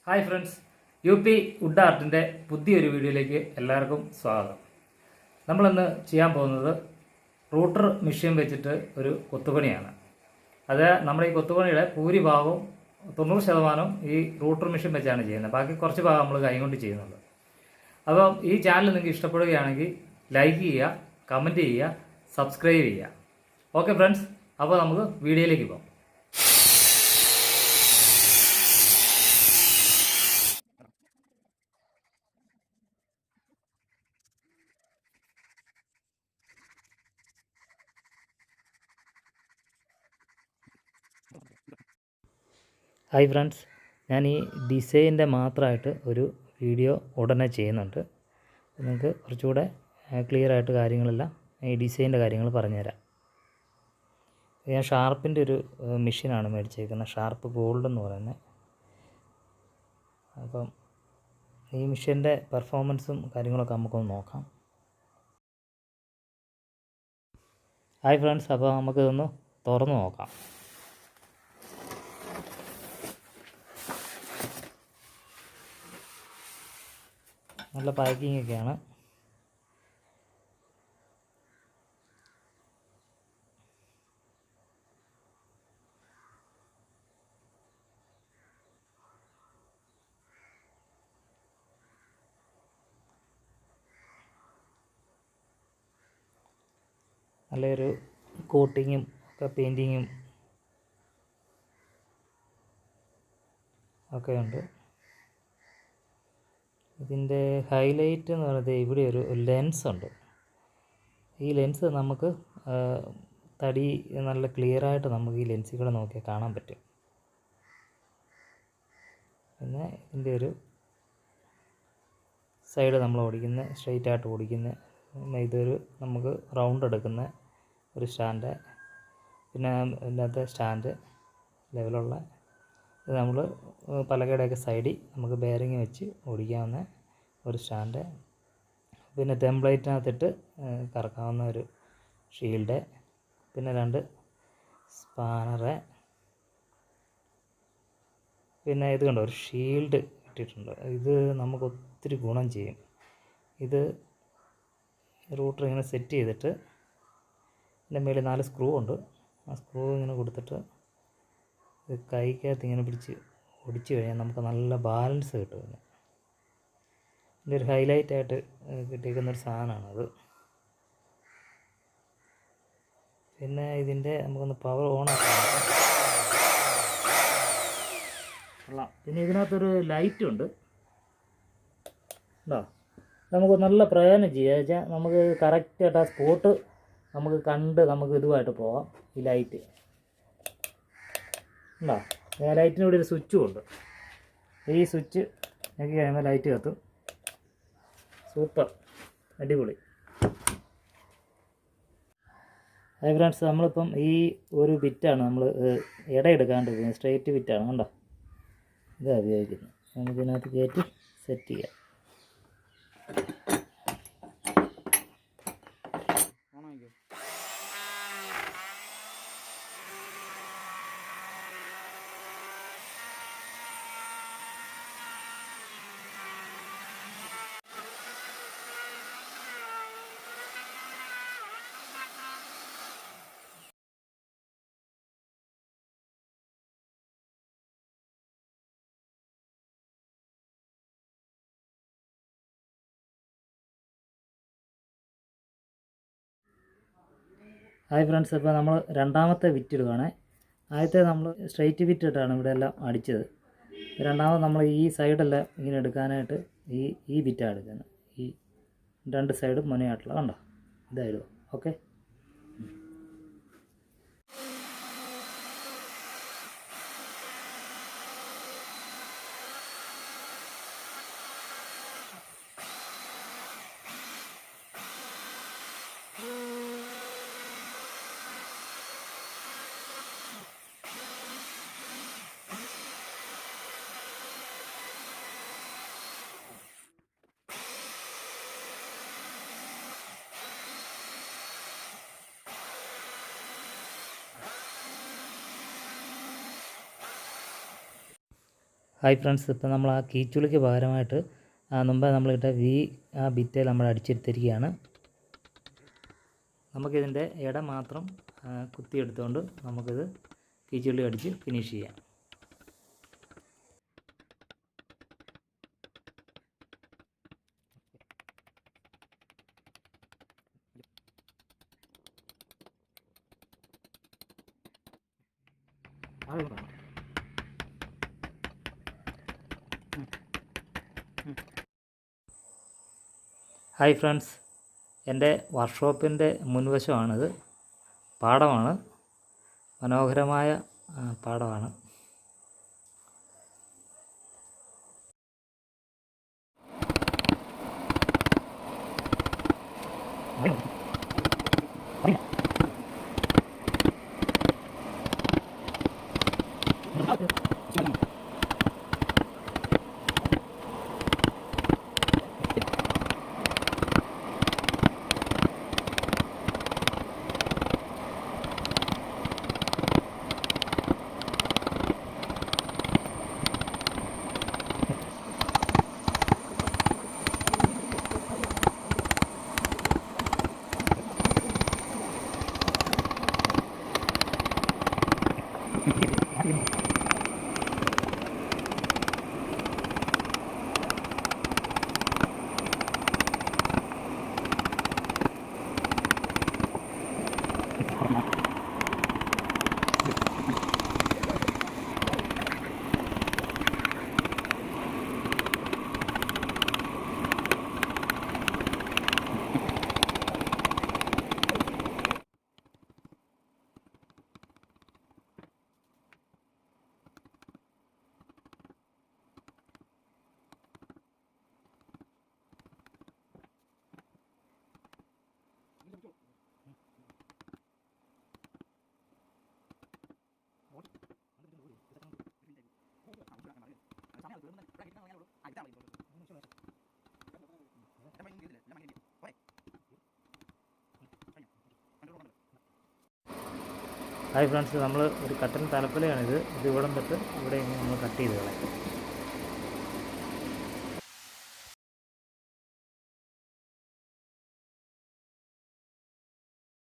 Hi friends, UP would ആർട്ടിൻ്റെ പുതിയൊരു വീഡിയോയിലേക്ക് എല്ലാവർക്കും സ്വാഗതം. നമ്മളിന്ന് ചെയ്യാൻ പോകുന്നത് റൂട്ടർ മെഷീൻ വെച്ചിട്ട് ഒരു കൊത്തുപണിയാണ്. അത് നമ്മുടെ ഈ കൊത്തുപണിയുടെ ഭൂരിഭാഗവും 90% ഈ റൂട്ടർ മെഷീൻ വെച്ചാണ് ചെയ്യുന്നത്. ബാക്കി കുറച്ച് ഭാഗം നമ്മൾ കൈകൊണ്ട് ചെയ്യുന്നുണ്ട്. അപ്പം ഈ ചാനൽ നിങ്ങൾക്ക് ഇഷ്ടപ്പെടുകയാണെങ്കിൽ ലൈക്ക് ചെയ്യുക, കമൻറ്റ് ചെയ്യുക, സബ്സ്ക്രൈബ് ചെയ്യുക. ഓക്കെ ഫ്രണ്ട്സ്, അപ്പോൾ നമുക്ക് വീഡിയോയിലേക്ക് പോകാം. ഹായ് ഫ്രണ്ട്സ്, ഞാൻ ഈ ഡിസൈനിൻ്റെ മാത്രമായിട്ട് ഒരു വീഡിയോ ഉടനെ ചെയ്യുന്നുണ്ട്. നിങ്ങൾക്ക് കുറച്ചുകൂടെ ക്ലിയറായിട്ട് കാര്യങ്ങളെല്ലാം ഈ ഡിസൈനിൻ്റെ കാര്യങ്ങൾ പറഞ്ഞുതരാം. ഞാൻ ഷാർപ്പിൻ്റെ ഒരു മെഷീനാണ് മേടിച്ചേക്കുന്നത്, ഷാർപ്പ് ഗോൾഡ് എന്ന് പറയുന്നത്. അപ്പം ഈ മെഷീൻ്റെ പെർഫോമൻസും കാര്യങ്ങളൊക്കെ നമുക്കൊന്ന് നോക്കാം. ഹായ് ഫ്രണ്ട്സ്, അപ്പോൾ നമുക്കിതൊന്ന് തുറന്ന് നോക്കാം. നല്ല പാക്കിംഗ് ഒക്കെയാണ്. നല്ലൊരു കോട്ടിങ്ങും ഒക്കെ പെയിൻറ്റിങ്ങും ഒക്കെ ഉണ്ട്. ഇതിൻ്റെ ഹൈലൈറ്റ് എന്ന് പറയുന്നത് ഇവിടെ ഒരു ലെൻസ് ഉണ്ട്. ഈ ലെൻസ് നമുക്ക് തടി നല്ല ക്ലിയറായിട്ട് നമുക്ക് ഈ ലെൻസിൽ കൂടെ നോക്കിയാൽ കാണാൻ പറ്റും. പിന്നെ ഇതിൻ്റെ ഒരു സൈഡ് നമ്മൾ ഓടിക്കുന്ന സ്ട്രെയിറ്റ് ആയിട്ട് ഓടിക്കുന്ന ഇതൊരു നമുക്ക് റൗണ്ട് എടുക്കുന്ന ഒരു സ്റ്റാൻഡ്, പിന്നെ ഇതിനകത്ത് സ്റ്റാൻഡ് ലെവലുള്ള ഇത് നമ്മൾ പലകയുടെയൊക്കെ സൈഡിൽ നമുക്ക് ബെയറിങ് വെച്ച് ഓടിക്കാവുന്ന ഒരു സ്റ്റാൻഡ്, പിന്നെ ടെംപ്ലേറ്റിനകത്തിട്ട് കറക്കാവുന്ന ഒരു ഷീൽഡ്, പിന്നെ 2 സ്പാനറ്, പിന്നെ ഇത് കണ്ടോ ഒരു ഷീൽഡ് ഇട്ടിട്ടുണ്ട്. ഇത് നമുക്ക് ഒത്തിരി ഗുണം ചെയ്യും. ഇത് റൂട്ടർ ഇങ്ങനെ സെറ്റ് ചെയ്തിട്ട് ഇതിൻ്റെ മേളിൽ 4 സ്ക്രൂ ഉണ്ട്. ആ സ്ക്രൂ ഇങ്ങനെ കൊടുത്തിട്ട് ഇത് കൈക്കകത്ത് ഇങ്ങനെ പിടിച്ച് ഒടിച്ച് കഴിഞ്ഞാൽ നമുക്ക് നല്ല ബാലൻസ് കിട്ടും. ഇതിൻ്റെ ഒരു ഹൈലൈറ്റായിട്ട് കിട്ടിയിരിക്കുന്നൊരു സാധനമാണത്. പിന്നെ ഇതിൻ്റെ നമുക്കൊന്ന് പവർ ഓൺ ആക്കാം. കൊള്ളാം. പിന്നെ ഇതിനകത്തൊരു ലൈറ്റുണ്ട് ഉണ്ടോ, നമുക്ക് നല്ല പ്രയോജനം ചെയ്യാം. വെച്ചാൽ നമുക്ക് കറക്റ്റായിട്ട് ആ സ്പോട്ട് നമുക്ക് കണ്ട് നമുക്ക് ഇതുമായിട്ട് പോകാം. ഈ ലൈറ്റ് ഉണ്ടോ, ആ ലൈറ്റിന് ഇവിടെ ഒരു സ്വിച്ചും ഉണ്ട്. ഈ സ്വിച്ച് ഞെക്കി കഴിയുമ്പോൾ ലൈറ്റ് കത്തും. സൂപ്പർ, അടിപൊളി. ഹായ് ഫ്രണ്ട്സ്, നമ്മളിപ്പം ഈ ഒരു ബിറ്റാണ് നമ്മൾ ഇടയെടുക്കാണ്ട് പോകുന്നത്. സ്ട്രെയിറ്റ് ബിറ്റാണ് കണ്ടോ, ഇതാണ് ഉപയോഗിക്കുന്നത്. നമുക്കിതിനകത്ത് കയറ്റി സെറ്റ് ചെയ്യാം. ഹായ് ഫ്രണ്ട്സ്, അപ്പോൾ നമ്മൾ രണ്ടാമത്തെ വിറ്റ് ഇടുകയാണ്. ആദ്യത്തെ നമ്മൾ സ്ട്രെയിറ്റ് വിറ്റ് ഇട്ടാണ് ഇവിടെ എല്ലാം അടിച്ചത്. രണ്ടാമത് നമ്മൾ ഈ സൈഡെല്ലാം ഇങ്ങനെ എടുക്കാനായിട്ട് ഈ വിറ്റാണ് എടുക്കുന്നത്. ഈ 2 സൈഡും മുനയായിട്ടുള്ള കണ്ടോ, ഇതായിരുന്നു. ഓക്കെ, ഹായ് ഫ്രണ്ട്സ്, ഇപ്പോൾ നമ്മൾ ആ കീച്ചുളിക്ക് പകരമായിട്ട് മുമ്പേ നമ്മളിട്ട വി ആ ബിറ്റേ നമ്മൾ അടിച്ചെടുത്തിരിക്കുകയാണ്. നമുക്കിതിൻ്റെ ഇട മാത്രം കുത്തിയെടുത്തുകൊണ്ട് നമുക്കിത് കീച്ചുള്ളി അടിച്ച് ഫിനിഷ് ചെയ്യാം. ഹായ് ഫ്രണ്ട്സ്, എൻ്റെ വർക്ക്ഷോപ്പിൻ്റെ മുൻവശമാണിത്. പാടമാണ്, മനോഹരമായ പാടമാണ്. ഹായ് ഫ്രണ്ട്സ്, നമ്മൾ ഒരു കട്ടൻ തലപ്പലയാണിത്. ഇത് ഇവിടം തൊട്ട് ഇവിടെ നമ്മൾ കട്ട് ചെയ്ത് കളയാം.